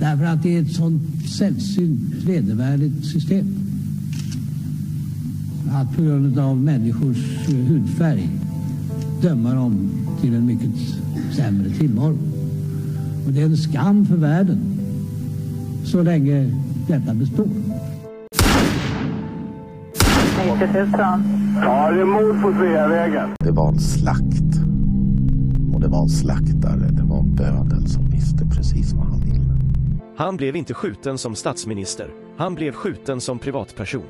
Därför att det är ett sånt sällsynt vedervärdigt system. Att på grund av människors hudfärg döma dem till en mycket sämre tillvaro. Och det är en skam för världen så länge detta består. Ja, det är mord på Sveavägen. Det var en slakt. Och det var en slaktare. Det var en bödel som visste precis vad han ville. Han blev inte skjuten som statsminister. Han blev skjuten som privatperson.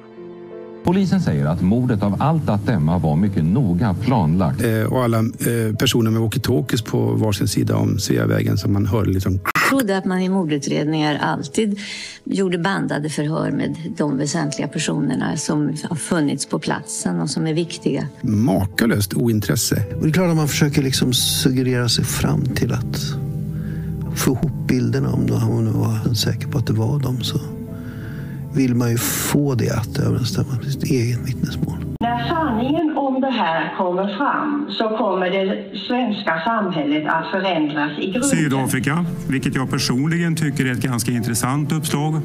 Polisen säger att mordet av allt att döma var mycket noga planlagt. Och alla personer med walkie-talkies på varsin sida om Sveavägen som man hörde liksom. Jag trodde att man i mordutredningar alltid gjorde bandade förhör med de väsentliga personerna som har funnits på platsen och som är viktiga. Makalöst ointresse. Och det är klart att man försöker liksom suggerera sig fram till att få ihop bilderna om hon nu var säker på att det var dem, så vill man ju få det att överensstämma med sitt eget vittnesmål. När sanningen om det här kommer fram så kommer det svenska samhället att förändras i grunden. Sydafrika, vilket jag personligen tycker är ett ganska intressant uppslag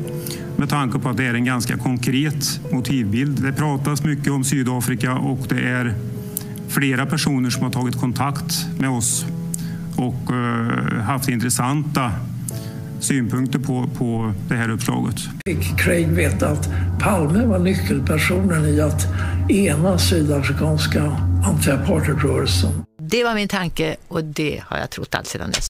med tanke på att det är en ganska konkret motivbild. Det pratas mycket om Sydafrika och det är flera personer som har tagit kontakt med oss och haft intressanta synpunkter på det här uppslaget. Fick Craig veta att Palme var nyckelpersonen i att ena sydafrikanska anti-apartheidrörelsen. Det var min tanke och det har jag trott allt sedan dess.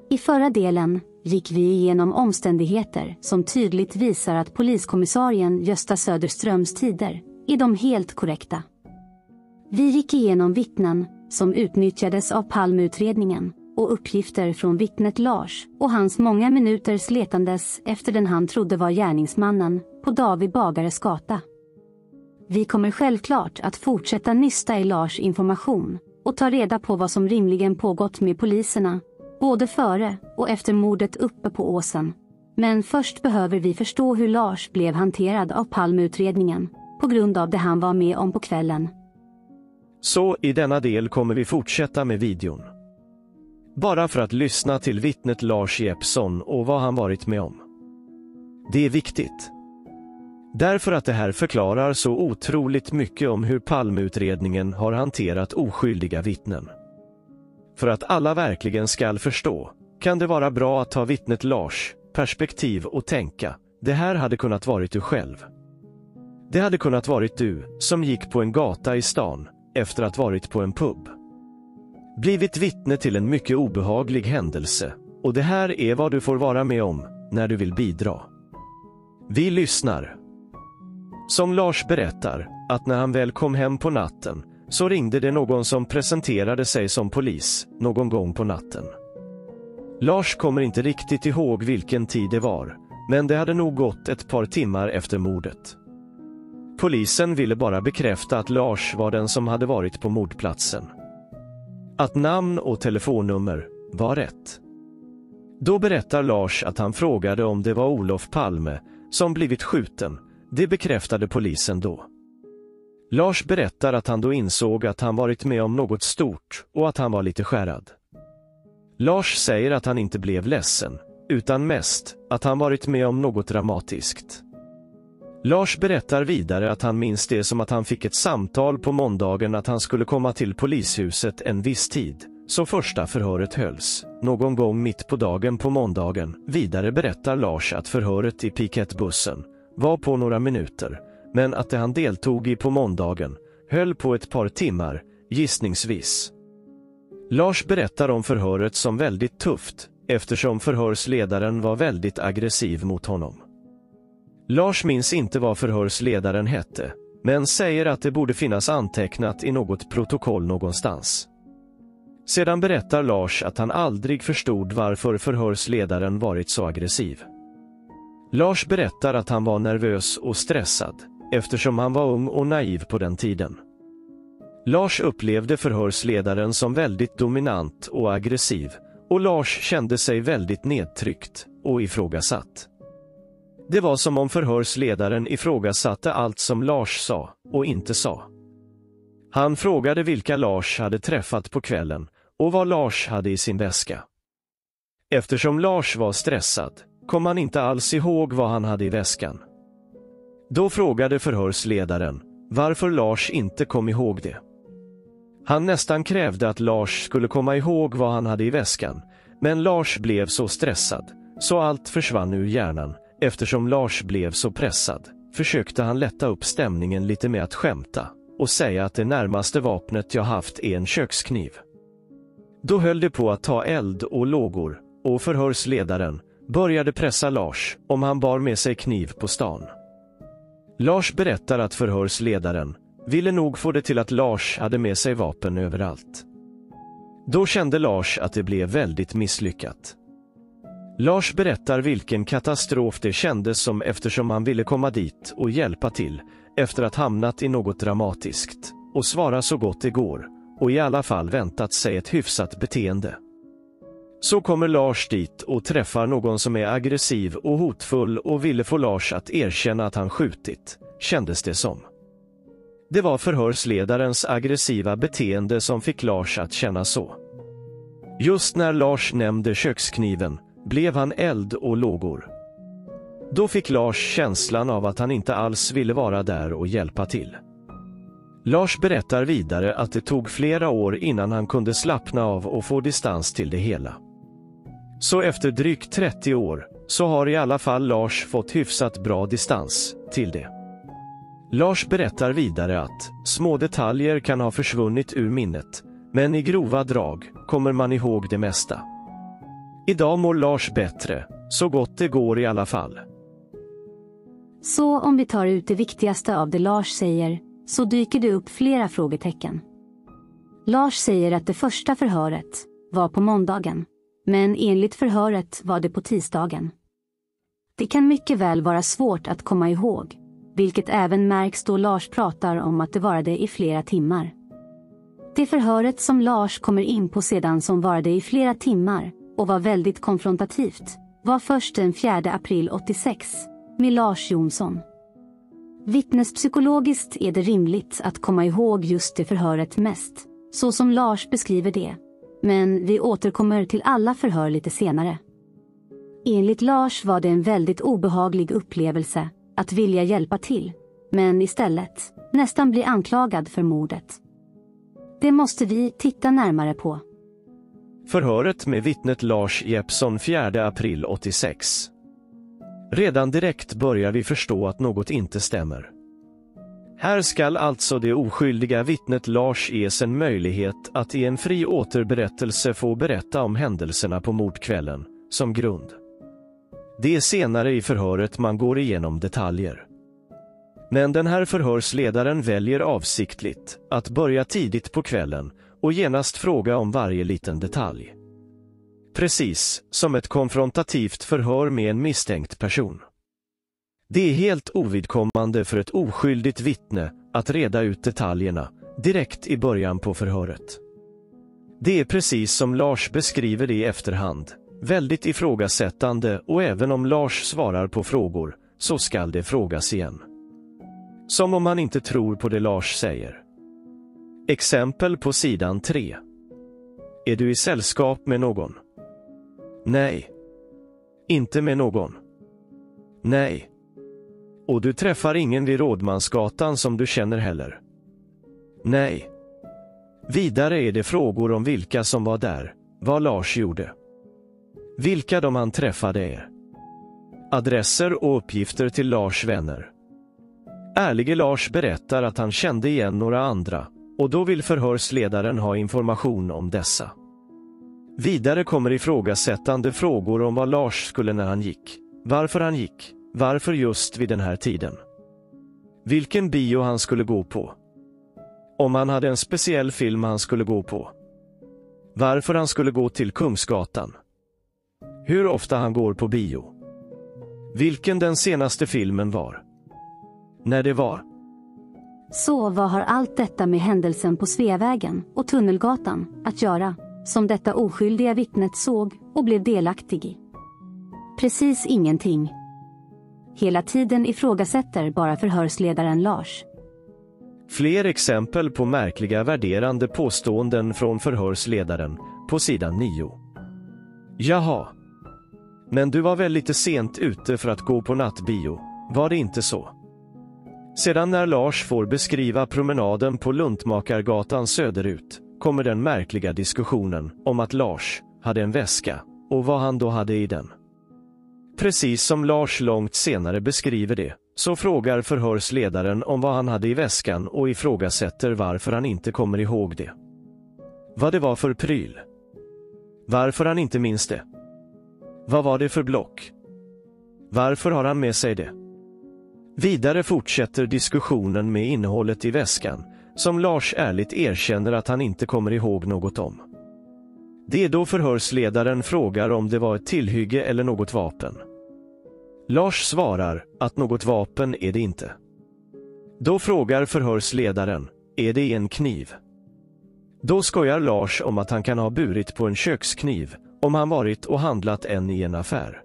I förra delen gick vi igenom omständigheter som tydligt visar att poliskommissarien Gösta Söderströms tider är de helt korrekta. Vi gick igenom vittnen som utnyttjades av Palmeutredningen och uppgifter från vittnet Lars och hans många minuters letandes efter den han trodde var gärningsmannen på David Bagares gata. Vi kommer självklart att fortsätta nysta i Lars information och ta reda på vad som rimligen pågått med poliserna, både före och efter mordet uppe på åsen. Men först behöver vi förstå hur Lars blev hanterad av Palmeutredningen på grund av det han var med om på kvällen. Så i denna del kommer vi fortsätta med videon. Bara för att lyssna till vittnet Lars Jeppsson och vad han varit med om. Det är viktigt. Därför att det här förklarar så otroligt mycket om hur Palmeutredningen har hanterat oskyldiga vittnen. För att alla verkligen ska förstå kan det vara bra att ta vittnet Lars perspektiv och tänka, det här hade kunnat varit du själv. Det hade kunnat varit du som gick på en gata i stan efter att varit på en pub. Blivit vittne till en mycket obehaglig händelse, och det här är vad du får vara med om när du vill bidra. Vi lyssnar. Som Lars berättar, att när han väl kom hem på natten så ringde det någon som presenterade sig som polis någon gång på natten. Lars kommer inte riktigt ihåg vilken tid det var, men det hade nog gått ett par timmar efter mordet. Polisen ville bara bekräfta att Lars var den som hade varit på mordplatsen. Att namn och telefonnummer var rätt. Då berättar Lars att han frågade om det var Olof Palme som blivit skjuten. Det bekräftade polisen då. Lars berättar att han då insåg att han varit med om något stort och att han var lite skärrad. Lars säger att han inte blev ledsen, utan mest att han varit med om något dramatiskt. Lars berättar vidare att han minns det som att han fick ett samtal på måndagen att han skulle komma till polishuset en viss tid, så första förhöret hölls, någon gång mitt på dagen på måndagen. Vidare berättar Lars att förhöret i piketbussen var på några minuter, men att det han deltog i på måndagen höll på ett par timmar, gissningsvis. Lars berättar om förhöret som väldigt tufft, eftersom förhörsledaren var väldigt aggressiv mot honom. Lars minns inte vad förhörsledaren hette, men säger att det borde finnas antecknat i något protokoll någonstans. Sedan berättar Lars att han aldrig förstod varför förhörsledaren varit så aggressiv. Lars berättar att han var nervös och stressad, eftersom han var ung och naiv på den tiden. Lars upplevde förhörsledaren som väldigt dominant och aggressiv, och Lars kände sig väldigt nedtryckt och ifrågasatt. Det var som om förhörsledaren ifrågasatte allt som Lars sa och inte sa. Han frågade vilka Lars hade träffat på kvällen och vad Lars hade i sin väska. Eftersom Lars var stressad kom han inte alls ihåg vad han hade i väskan. Då frågade förhörsledaren varför Lars inte kom ihåg det. Han nästan krävde att Lars skulle komma ihåg vad han hade i väskan, men Lars blev så stressad så allt försvann ur hjärnan. Eftersom Lars blev så pressad försökte han lätta upp stämningen lite med att skämta och säga att det närmaste vapnet jag haft är en kökskniv. Då höll det på att ta eld och lågor och förhörsledaren började pressa Lars om han bar med sig kniv på stan. Lars berättar att förhörsledaren ville nog få det till att Lars hade med sig vapen överallt. Då kände Lars att det blev väldigt misslyckat. Lars berättar vilken katastrof det kändes som eftersom han ville komma dit och hjälpa till efter att hamnat i något dramatiskt och svara så gott det går och i alla fall väntat sig ett hyfsat beteende. Så kommer Lars dit och träffar någon som är aggressiv och hotfull och ville få Lars att erkänna att han skjutit, kändes det som. Det var förhörsledarens aggressiva beteende som fick Lars att känna så. Just när Lars nämnde kökskniven blev han eld och lågor. Då fick Lars känslan av att han inte alls ville vara där och hjälpa till. Lars berättar vidare att det tog flera år innan han kunde slappna av och få distans till det hela. Så efter drygt 30 år så har i alla fall Lars fått hyfsat bra distans till det. Lars berättar vidare att små detaljer kan ha försvunnit ur minnet, men i grova drag kommer man ihåg det mesta. Idag mår Lars bättre, så gott det går i alla fall. Så om vi tar ut det viktigaste av det Lars säger, så dyker det upp flera frågetecken. Lars säger att det första förhöret var på måndagen, men enligt förhöret var det på tisdagen. Det kan mycket väl vara svårt att komma ihåg, vilket även märks då Lars pratar om att det varade i flera timmar. Det förhöret som Lars kommer in på sedan som varade i flera timmar och var väldigt konfrontativt var först den 4 april 86 med Lars Jonsson. Vittnespsykologiskt är det rimligt att komma ihåg just det förhöret mest, så som Lars beskriver det. Men vi återkommer till alla förhör lite senare. Enligt Lars var det en väldigt obehaglig upplevelse att vilja hjälpa till, men istället nästan bli anklagad för mordet. Det måste vi titta närmare på. Förhöret med vittnet Lars Jeppsson 4 april 86. Redan direkt börjar vi förstå att något inte stämmer. Här skall alltså det oskyldiga vittnet Lars ges en möjlighet att i en fri återberättelse få berätta om händelserna på mordkvällen som grund. Det är senare i förhöret man går igenom detaljer. Men den här förhörsledaren väljer avsiktligt att börja tidigt på kvällen och genast fråga om varje liten detalj. Precis som ett konfrontativt förhör med en misstänkt person. Det är helt ovidkommande för ett oskyldigt vittne att reda ut detaljerna direkt i början på förhöret. Det är precis som Lars beskriver det i efterhand, väldigt ifrågasättande, och även om Lars svarar på frågor så skall det frågas igen. Som om man inte tror på det Lars säger. Exempel på sidan 3. Är du i sällskap med någon? Nej. Inte med någon? Nej. Och du träffar ingen vid Rådmansgatan som du känner heller? Nej. Vidare är det frågor om vilka som var där, vad Lars gjorde. Vilka de han träffade är. Adresser och uppgifter till Lars vänner. Ärlige Lars berättar att han kände igen några andra, och då vill förhörsledaren ha information om dessa. Vidare kommer ifrågasättande frågor om vad Lars skulle när han gick, varför just vid den här tiden. Vilken bio han skulle gå på. Om han hade en speciell film han skulle gå på. Varför han skulle gå till Kungsgatan. Hur ofta han går på bio. Vilken den senaste filmen var. När det var. Så vad har allt detta med händelsen på Sveavägen och Tunnelgatan att göra, som detta oskyldiga vittnet såg och blev delaktig i? Precis ingenting. Hela tiden ifrågasätter bara förhörsledaren Lars. Fler exempel på märkliga värderande påståenden från förhörsledaren på sidan 9. Jaha. Men du var väl lite sent ute för att gå på nattbio, var det inte så? Sedan när Lars får beskriva promenaden på Luntmakargatan söderut kommer den märkliga diskussionen om att Lars hade en väska och vad han då hade i den. Precis som Lars långt senare beskriver det, så frågar förhörsledaren om vad han hade i väskan och ifrågasätter varför han inte kommer ihåg det. Vad det var för pryl. Varför han inte minns det. Vad var det för block? Varför har han med sig det? Vidare fortsätter diskussionen med innehållet i väskan, som Lars ärligt erkänner att han inte kommer ihåg något om. Det är då förhörsledaren frågar om det var ett tillhygge eller något vapen. Lars svarar att något vapen är det inte. Då frågar förhörsledaren, är det en kniv? Då skojar Lars om att han kan ha burit på en kökskniv om han varit och handlat en i en affär.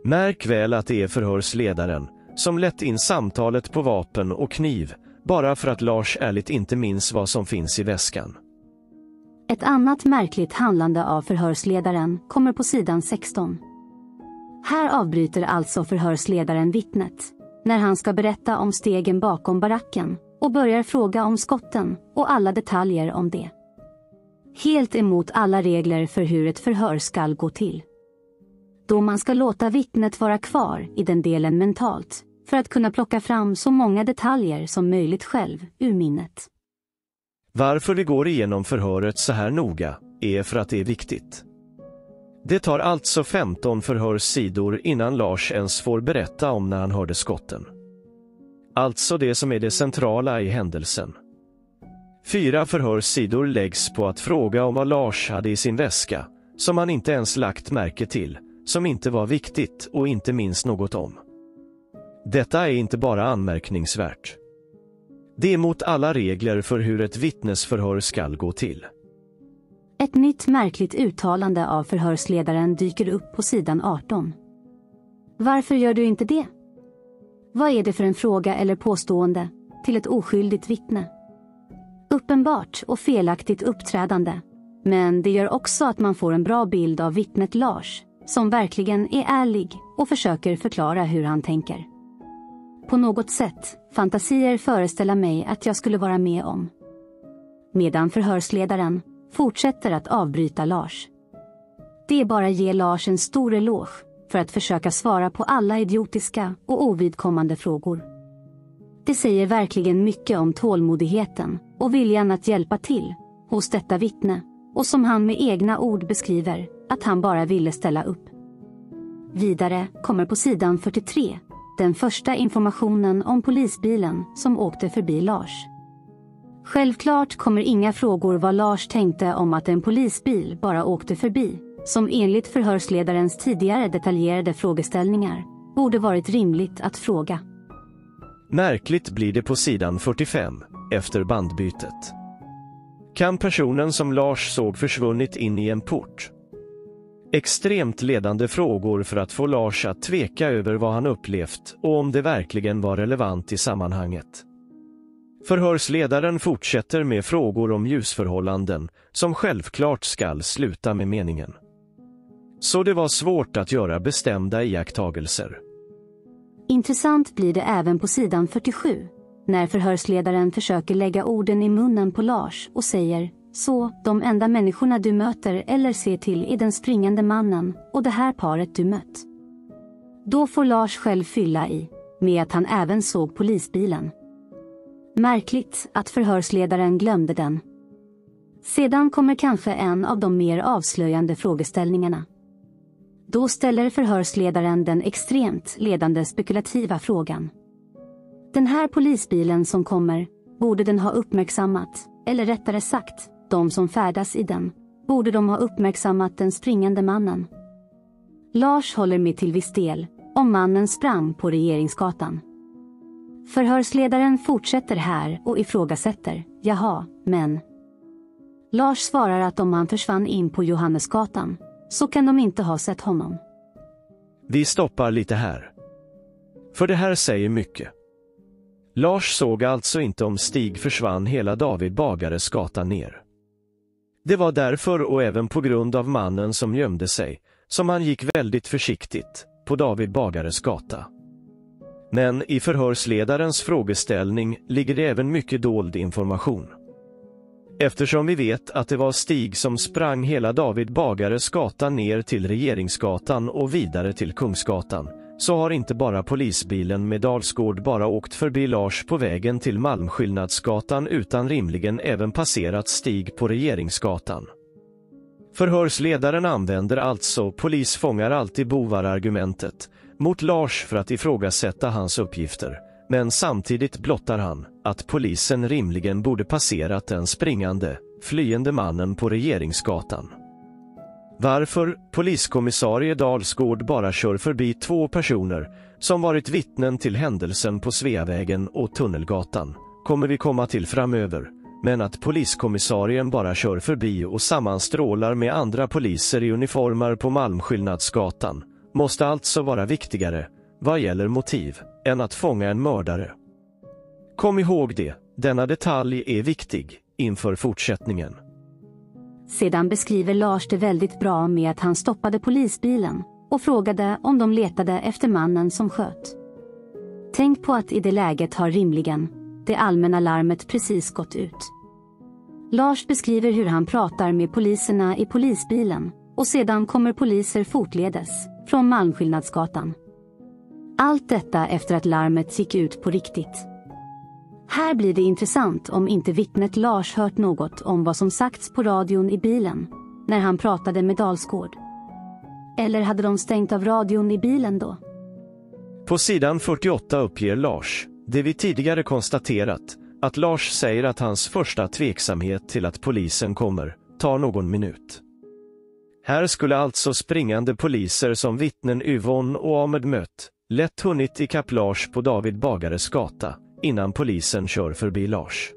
Märk väl att det är förhörsledaren som lett in samtalet på vapen och kniv bara för att Lars ärligt inte minns vad som finns i väskan. Ett annat märkligt handlande av förhörsledaren kommer på sidan 16. Här avbryter alltså förhörsledaren vittnet när han ska berätta om stegen bakom baracken och börjar fråga om skotten och alla detaljer om det. Helt emot alla regler för hur ett förhör ska gå till. Då man ska låta vittnet vara kvar i den delen mentalt för att kunna plocka fram så många detaljer som möjligt själv ur minnet. Varför vi går igenom förhöret så här noga är för att det är viktigt. Det tar alltså 15 förhörssidor innan Lars ens får berätta om när han hörde skotten. Alltså det som är det centrala i händelsen. 4 förhörssidor läggs på att fråga om vad Lars hade i sin väska, som han inte ens lagt märke till, som inte var viktigt och inte minns något om. Detta är inte bara anmärkningsvärt. Det är mot alla regler för hur ett vittnesförhör ska gå till. Ett nytt märkligt uttalande av förhörsledaren dyker upp på sidan 18. Varför gör du inte det? Vad är det för en fråga eller påstående till ett oskyldigt vittne? Uppenbart och felaktigt uppträdande, men det gör också att man får en bra bild av vittnet Lars, som verkligen är ärlig och försöker förklara hur han tänker. På något sätt, fantasier föreställer mig att jag skulle vara med om. Medan förhörsledaren fortsätter att avbryta Lars. Det är bara att ge Lars en stor eloge för att försöka svara på alla idiotiska och ovidkommande frågor. Det säger verkligen mycket om tålmodigheten och viljan att hjälpa till hos detta vittne, och som han med egna ord beskriver att han bara ville ställa upp. Vidare kommer på sidan 43 den första informationen om polisbilen som åkte förbi Lars. Självklart kommer inga frågor vad Lars tänkte om att en polisbil bara åkte förbi, som enligt förhörsledarens tidigare detaljerade frågeställningar borde varit rimligt att fråga. Märkligt blir det på sidan 45, efter bandbytet. Kan personen som Lars såg försvunnit in i en port? Extremt ledande frågor för att få Lars att tveka över vad han upplevt och om det verkligen var relevant i sammanhanget. Förhörsledaren fortsätter med frågor om ljusförhållanden som självklart skall sluta med meningen. Så det var svårt att göra bestämda iakttagelser. Intressant blir det även på sidan 47, när förhörsledaren försöker lägga orden i munnen på Lars och säger: så, de enda människorna du möter eller ser till är den springande mannen och det här paret du mött. Då får Lars själv fylla i, med att han även såg polisbilen. Märkligt att förhörsledaren glömde den. Sedan kommer kanske en av de mer avslöjande frågeställningarna. Då ställer förhörsledaren den extremt ledande spekulativa frågan. Den här polisbilen som kommer, borde den ha uppmärksammat, eller rättare sagt, de som färdas i den, borde de ha uppmärksammat den springande mannen? Lars håller med till viss del, om mannen sprang på Regeringsgatan. Förhörsledaren fortsätter här och ifrågasätter, jaha, men... Lars svarar att om han försvann in på Johannesgatan, så kan de inte ha sett honom. Vi stoppar lite här. För det här säger mycket. Lars såg alltså inte om Stig försvann hela David Bagares gata ner. Det var därför, och även på grund av mannen som gömde sig, som han gick väldigt försiktigt på David Bagares gata. Men i förhörsledarens frågeställning ligger det även mycket dold information. Eftersom vi vet att det var Stig som sprang hela David Bagares gata ner till Regeringsgatan och vidare till Kungsgatan, så har inte bara polisbilen med Dalsgård bara åkt förbi Lars på vägen till Malmskillnadsgatan utan rimligen även passerat Stig på Regeringsgatan. Förhörsledaren använder alltså polis fångar alltid bovar-argumentet mot Lars för att ifrågasätta hans uppgifter, men samtidigt blottar han att polisen rimligen borde passerat den springande, flyende mannen på Regeringsgatan. Varför poliskommissarie Dalsgård bara kör förbi 2 personer som varit vittnen till händelsen på Sveavägen och Tunnelgatan kommer vi komma till framöver, men att poliskommissarien bara kör förbi och sammanstrålar med andra poliser i uniformer på Malmskillnadsgatan måste alltså vara viktigare, vad gäller motiv, än att fånga en mördare. Kom ihåg det, denna detalj är viktig inför fortsättningen. Sedan beskriver Lars det väldigt bra med att han stoppade polisbilen och frågade om de letade efter mannen som sköt. Tänk på att i det läget har rimligen det allmänna larmet precis gått ut. Lars beskriver hur han pratar med poliserna i polisbilen och sedan kommer poliser fotledes från Malmskillnadsgatan. Allt detta efter att larmet gick ut på riktigt. Här blir det intressant om inte vittnet Lars hört något om vad som sagts på radion i bilen när han pratade med Dalsgård. Eller hade de stängt av radion i bilen då? På sidan 48 uppger Lars, det vi tidigare konstaterat, att Lars säger att hans första tveksamhet till att polisen kommer tar någon minut. Här skulle alltså springande poliser som vittnen Yvonne och Ahmed mött lätt hunnit ikapp Lars på David Bagares gata innan polisen kör förbi Lars.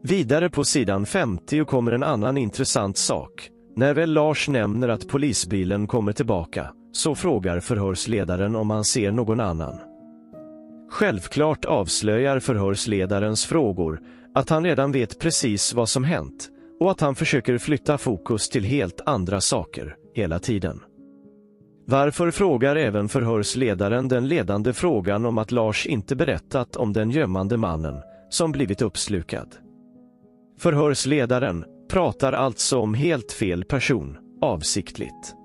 Vidare på sidan 50 kommer en annan intressant sak. När väl Lars nämner att polisbilen kommer tillbaka, så frågar förhörsledaren om han ser någon annan. Självklart avslöjar förhörsledarens frågor att han redan vet precis vad som hänt och att han försöker flytta fokus till helt andra saker hela tiden. Varför frågar även förhörsledaren den ledande frågan om att Lars inte berättat om den gömmande mannen som blivit uppslukad. Förhörsledaren pratar alltså om helt fel person, avsiktligt.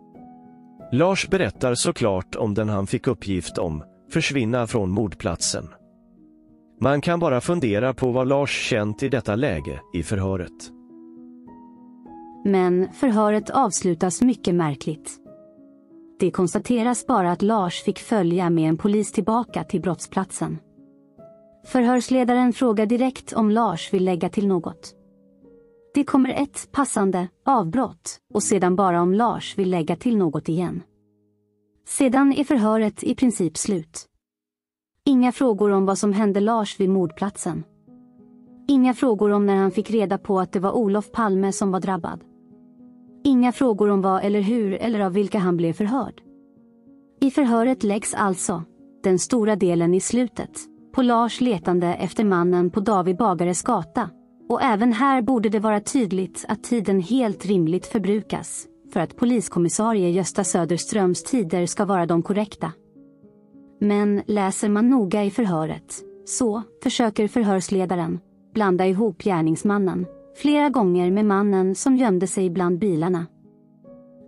Lars berättar såklart om den han fick uppgift om, försvinna från mordplatsen. Man kan bara fundera på vad Lars känt i detta läge i förhöret. Men förhöret avslutas mycket märkligt. Det konstateras bara att Lars fick följa med en polis tillbaka till brottsplatsen. Förhörsledaren frågar direkt om Lars vill lägga till något. Det kommer ett passande avbrott och sedan bara om Lars vill lägga till något igen. Sedan är förhöret i princip slut. Inga frågor om vad som hände Lars vid mordplatsen. Inga frågor om när han fick reda på att det var Olof Palme som var drabbad. Inga frågor om vad eller hur eller av vilka han blev förhörd. I förhöret läggs alltså den stora delen i slutet på Lars letande efter mannen på David Bagares gata. Och även här borde det vara tydligt att tiden helt rimligt förbrukas för att poliskommissarie Gösta Söderströms tider ska vara de korrekta. Men läser man noga i förhöret så försöker förhörsledaren blanda ihop gärningsmannen flera gånger med mannen som gömde sig bland bilarna.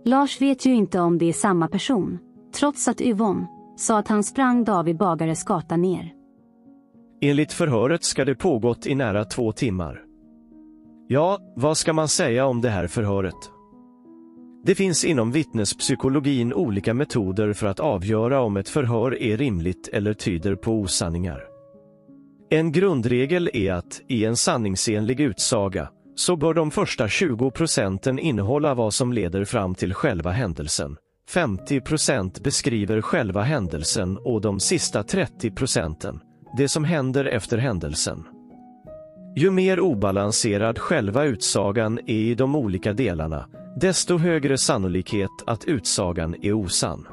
Lars vet ju inte om det är samma person, trots att Yvonne sa att han sprang David Bagares gata ner. Enligt förhöret ska det pågått i nära 2 timmar. Ja, vad ska man säga om det här förhöret? Det finns inom vittnespsykologin olika metoder för att avgöra om ett förhör är rimligt eller tyder på osanningar. En grundregel är att i en sanningsenlig utsaga så bör de första 20% innehålla vad som leder fram till själva händelsen. 50% beskriver själva händelsen och de sista 30%, det som händer efter händelsen. Ju mer obalanserad själva utsagan är i de olika delarna, desto högre sannolikhet att utsagan är osann.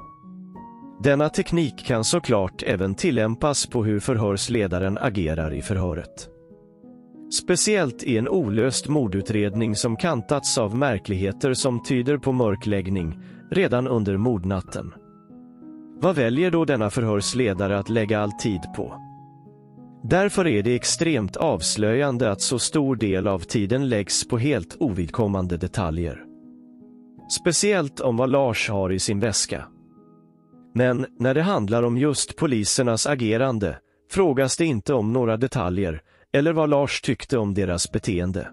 Denna teknik kan såklart även tillämpas på hur förhörsledaren agerar i förhöret. Speciellt i en olöst mordutredning som kantats av märkligheter som tyder på mörkläggning redan under mordnatten. Vad väljer då denna förhörsledare att lägga all tid på? Därför är det extremt avslöjande att så stor del av tiden läggs på helt ovidkommande detaljer. Speciellt om vad Lars har i sin väska. Men när det handlar om just polisernas agerande frågas det inte om några detaljer eller vad Lars tyckte om deras beteende.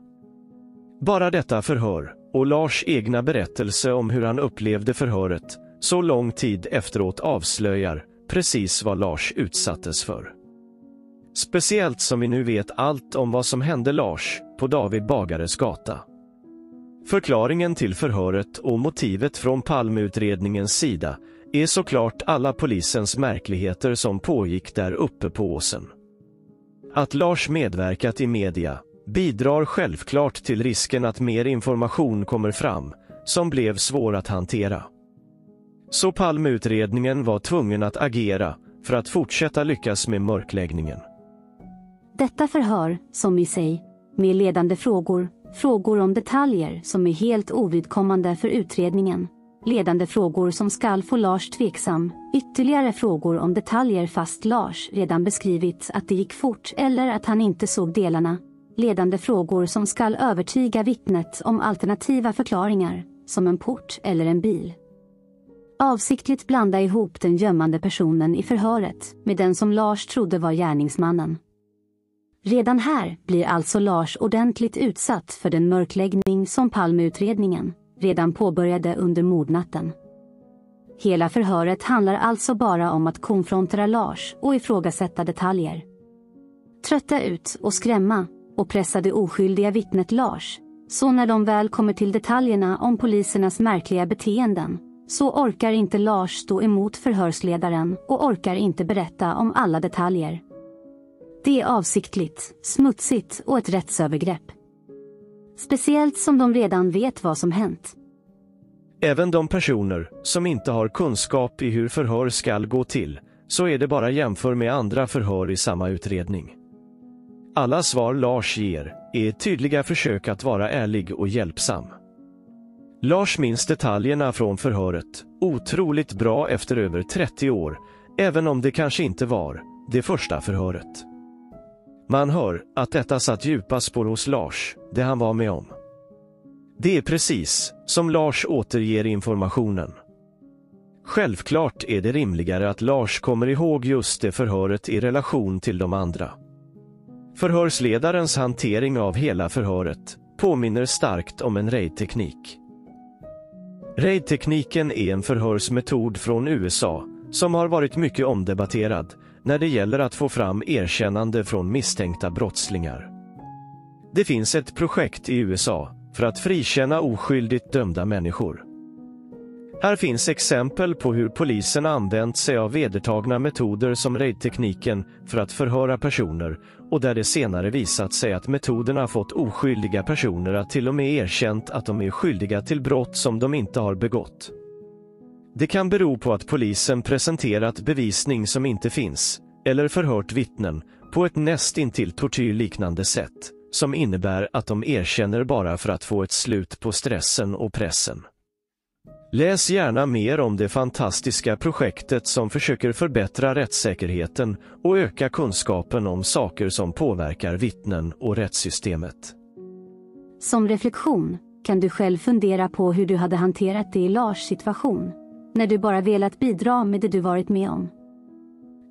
Bara detta förhör och Lars egna berättelse om hur han upplevde förhöret så lång tid efteråt avslöjar precis vad Lars utsattes för. Speciellt som vi nu vet allt om vad som hände Lars på David Bagares gata. Förklaringen till förhöret och motivet från Palmeutredningens sida är såklart alla polisens märkligheter som pågick där uppe på åsen. Att Lars medverkat i media bidrar självklart till risken att mer information kommer fram som blev svår att hantera. Så Palmeutredningen var tvungen att agera för att fortsätta lyckas med mörkläggningen. Detta förhör, som i sig, med ledande frågor om detaljer som är helt ovidkommande för utredningen, ledande frågor som skall få Lars tveksam, ytterligare frågor om detaljer fast Lars redan beskrivit att det gick fort eller att han inte såg delarna, ledande frågor som skall övertyga vittnet om alternativa förklaringar, som en port eller en bil. Avsiktligt blanda ihop den gömmande personen i förhöret med den som Lars trodde var gärningsmannen. Redan här blir alltså Lars ordentligt utsatt för den mörkläggning som Palmeutredningen redan påbörjade under mordnatten. Hela förhöret handlar alltså bara om att konfrontera Lars och ifrågasätta detaljer. Trötta ut och skrämma och pressa det oskyldiga vittnet Lars, så när de väl kommer till detaljerna om polisernas märkliga beteenden, så orkar inte Lars stå emot förhörsledaren och orkar inte berätta om alla detaljer. Det är avsiktligt, smutsigt och ett rättsövergrepp. Speciellt som de redan vet vad som hänt. Även de personer som inte har kunskap i hur förhör ska gå till, så är det bara jämför med andra förhör i samma utredning. Alla svar Lars ger är tydliga försök att vara ärlig och hjälpsam. Lars minns detaljerna från förhöret otroligt bra efter över 30 år, även om det kanske inte var det första förhöret. Man hör att detta satt djupa spår hos Lars, det han var med om. Det är precis som Lars återger informationen. Självklart är det rimligare att Lars kommer ihåg just det förhöret i relation till de andra. Förhörsledarens hantering av hela förhöret påminner starkt om en raidteknik. Raidtekniken är en förhörsmetod från USA som har varit mycket omdebatterad när det gäller att få fram erkännande från misstänkta brottslingar. Det finns ett projekt i USA för att frikänna oskyldigt dömda människor. Här finns exempel på hur polisen använt sig av vedertagna metoder som raidtekniken för att förhöra personer, och där det senare visat sig att metoderna fått oskyldiga personer att till och med erkänt att de är skyldiga till brott som de inte har begått. Det kan bero på att polisen presenterat bevisning som inte finns, eller förhört vittnen på ett nästintill tortyrliknande sätt, som innebär att de erkänner bara för att få ett slut på stressen och pressen. Läs gärna mer om det fantastiska projektet som försöker förbättra rättssäkerheten och öka kunskapen om saker som påverkar vittnen och rättssystemet. Som reflektion kan du själv fundera på hur du hade hanterat det i Lars situation, när du bara velat bidra med det du varit med om.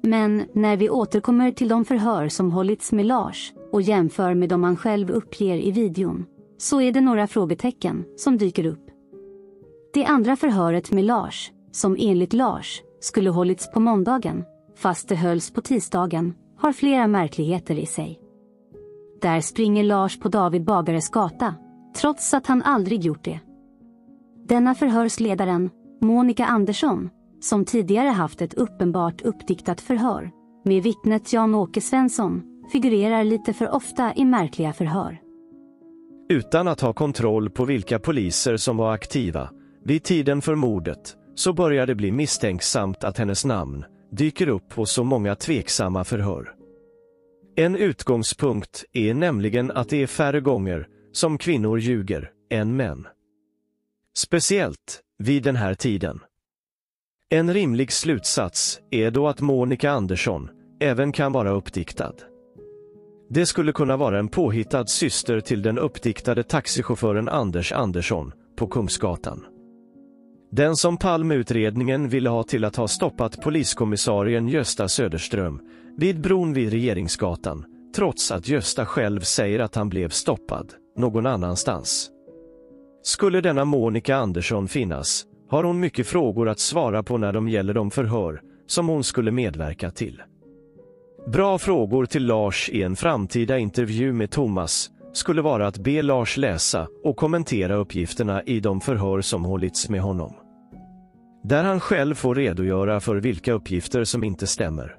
Men när vi återkommer till de förhör som hållits med Lars och jämför med de han själv uppger i videon, så är det några frågetecken som dyker upp. Det andra förhöret med Lars, som enligt Lars skulle hållits på måndagen, fast det hölls på tisdagen, har flera märkligheter i sig. Där springer Lars på David Bagares gata, trots att han aldrig gjort det. Denna förhörsledaren, Monica Andersson, som tidigare haft ett uppenbart uppdiktat förhör med vittnet Jan-Åke Svensson, figurerar lite för ofta i märkliga förhör. Utan att ha kontroll på vilka poliser som var aktiva vid tiden för mordet så börjar det bli misstänksamt att hennes namn dyker upp på så många tveksamma förhör. En utgångspunkt är nämligen att det är färre gånger som kvinnor ljuger än män. Speciellt vid den här tiden. En rimlig slutsats är då att Monica Andersson även kan vara uppdiktad. Det skulle kunna vara en påhittad syster till den uppdiktade taxichauffören Anders Andersson på Kungsgatan. Den som Palmeutredningen ville ha till att ha stoppat poliskommissarien Gösta Söderström vid bron vid Regeringsgatan, trots att Gösta själv säger att han blev stoppad någon annanstans. Skulle denna Monica Andersson finnas, har hon mycket frågor att svara på när de gäller de förhör som hon skulle medverka till. Bra frågor till Lars i en framtida intervju med Thomas skulle vara att be Lars läsa och kommentera uppgifterna i de förhör som hållits med honom. Där han själv får redogöra för vilka uppgifter som inte stämmer.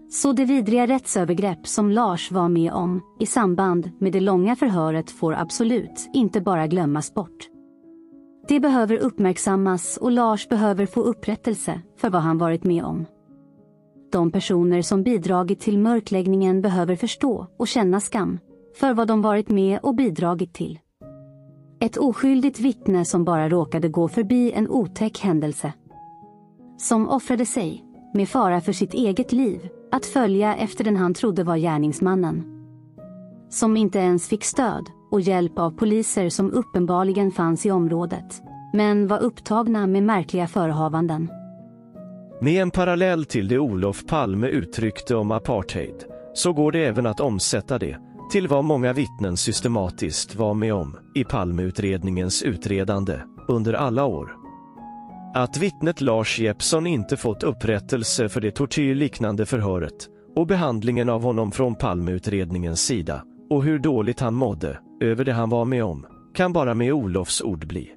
Så det vidriga rättsövergrepp som Lars var med om i samband med det långa förhöret får absolut inte bara glömmas bort. Det behöver uppmärksammas och Lars behöver få upprättelse för vad han varit med om. De personer som bidragit till mörkläggningen behöver förstå och känna skam för vad de varit med och bidragit till. Ett oskyldigt vittne som bara råkade gå förbi en otäck händelse. Som offrade sig, med fara för sitt eget liv, att följa efter den han trodde var gärningsmannen. Som inte ens fick stöd och hjälp av poliser som uppenbarligen fanns i området, men var upptagna med märkliga förehavanden. Med en parallell till det Olof Palme uttryckte om apartheid, så går det även att omsätta det till vad många vittnen systematiskt var med om i Palmeutredningens utredande under alla år. Att vittnet Lars Jeppsson inte fått upprättelse för det tortyrliknande förhöret och behandlingen av honom från Palmeutredningens sida och hur dåligt han mådde över det han var med om, kan bara med Olofs ord bli.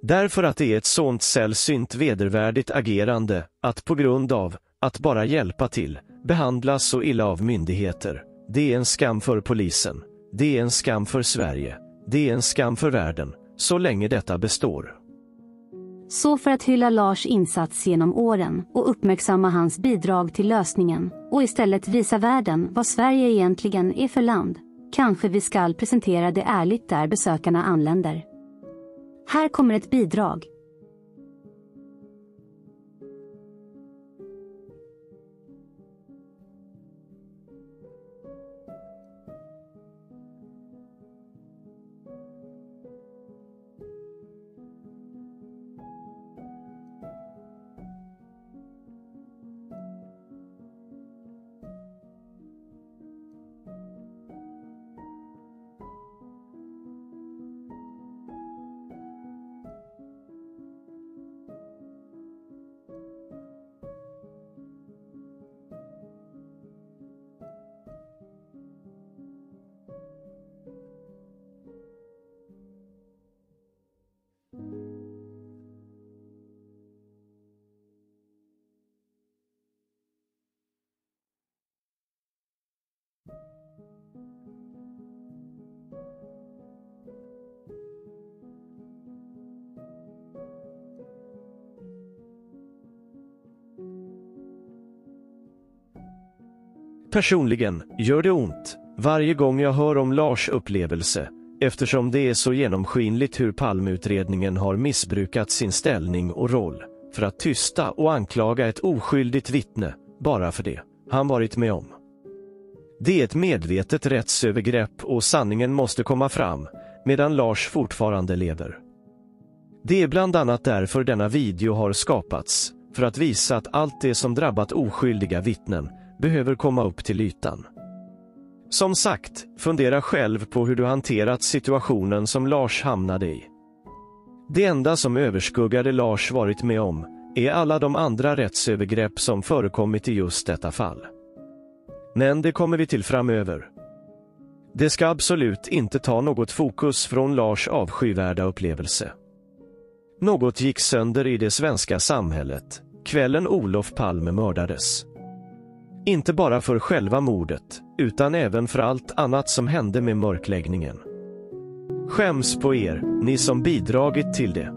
Därför att det är ett sånt sällsynt vedervärdigt agerande att på grund av att bara hjälpa till behandlas så illa av myndigheter. Det är en skam för polisen, det är en skam för Sverige, det är en skam för världen, så länge detta består. Så för att hylla Lars insats genom åren och uppmärksamma hans bidrag till lösningen och istället visa världen vad Sverige egentligen är för land, kanske vi ska presentera det ärligt där besökarna anländer. Här kommer ett bidrag. Personligen gör det ont varje gång jag hör om Lars upplevelse, eftersom det är så genomskinligt hur Palmeutredningen har missbrukat sin ställning och roll för att tysta och anklaga ett oskyldigt vittne bara för det han varit med om. Det är ett medvetet rättsövergrepp och sanningen måste komma fram medan Lars fortfarande lever. Det är bland annat därför denna video har skapats, för att visa att allt det som drabbat oskyldiga vittnen behöver komma upp till ytan. Som sagt, fundera själv på hur du hanterat situationen som Lars hamnade i. Det enda som överskuggade Lars varit med om är alla de andra rättsövergrepp som förekommit i just detta fall. Men det kommer vi till framöver. Det ska absolut inte ta något fokus från Lars avskyvärda upplevelse. Något gick sönder i det svenska samhället kvällen Olof Palme mördades. Inte bara för själva mordet, utan även för allt annat som hände med mörkläggningen. Skäms på er, ni som bidragit till det.